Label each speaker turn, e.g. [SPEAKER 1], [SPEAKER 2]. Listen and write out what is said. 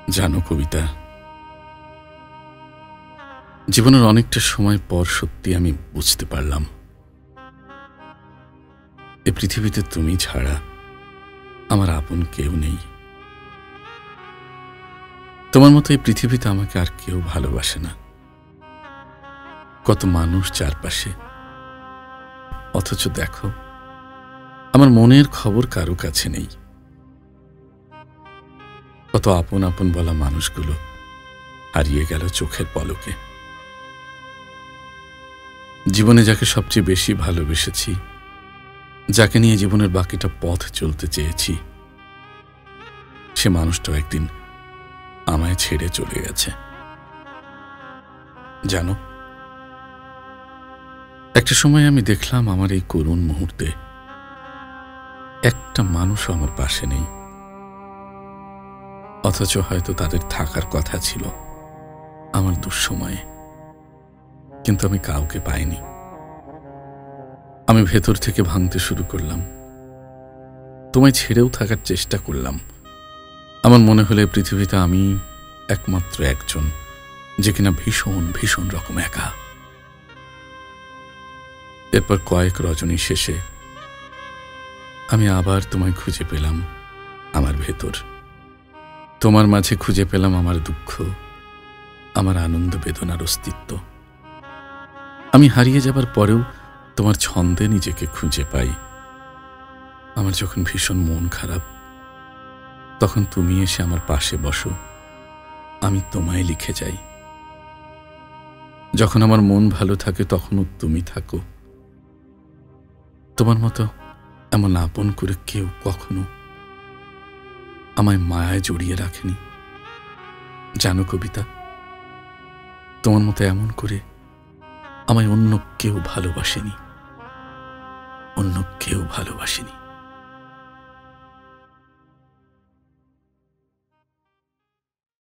[SPEAKER 1] জানো কবিতা, জীবনের অনেকটা সময় পর সত্যি আমি বুঝতে পারলাম এ পৃথিবীতে তুমি ছাড়া আমার আপন কেউ নেই। তোমার মতো এই পৃথিবীতে আমাকে আর কেউ ভালোবাসে না। কত মানুষ চারপাশে, অথচ দেখো আমার মনের খবর কারো কাছে নেই। কত আপন আপন বলা মানুষগুলো হারিয়ে গেল চোখের পলকে। জীবনে যাকে সবচেয়ে বেশি ভালোবেসেছি, যাকে নিয়ে জীবনের বাকিটা পথ চলতে চেয়েছি, সে মানুষটাও একদিন আমায় ছেড়ে চলে গেছে। জানো, একটা সময় আমি দেখলাম আমার এই করুণ মুহূর্তে একটা মানুষ আমার পাশে নেই, অথচ হয়তো তাদের থাকার কথা ছিল আমার দুঃসময়ে, কিন্তু আমি কাউকে পাইনি। আমি ভেতর থেকে ভাঙতে শুরু করলাম, তোমায় ছেড়েও থাকার চেষ্টা করলাম। আমার মনে হলে পৃথিবীতে আমি একমাত্র একজন যে কিনা ভীষণ ভীষণ রকম একা। এরপর কয়েক রজনী শেষে আমি আবার তোমায় খুঁজে পেলাম আমার ভেতর। তোমার মাঝে খুঁজে পেলাম আমার দুঃখ, আমার আনন্দ বেদনার অস্তিত্ব। আমি হারিয়ে যাবার পরেও তোমার ছন্দে নিজেকে খুঁজে পাই। আমার যখন ভীষণ মন খারাপ, তখন তুমি এসে আমার পাশে বসো, আমি তোমায় লিখে যাই। যখন আমার মন ভালো থাকে তখনও তুমি থাকো। তোমার মতো এমন আপন করে কেউ কখনো আমায় মায়ায় জড়িয়ে রাখেনি। জানো কবিতা, তোমার মতো এমন করে আমায় অন্য কেউ ভালোবাসেনি, অন্য কেউ ভালোবাসেনি।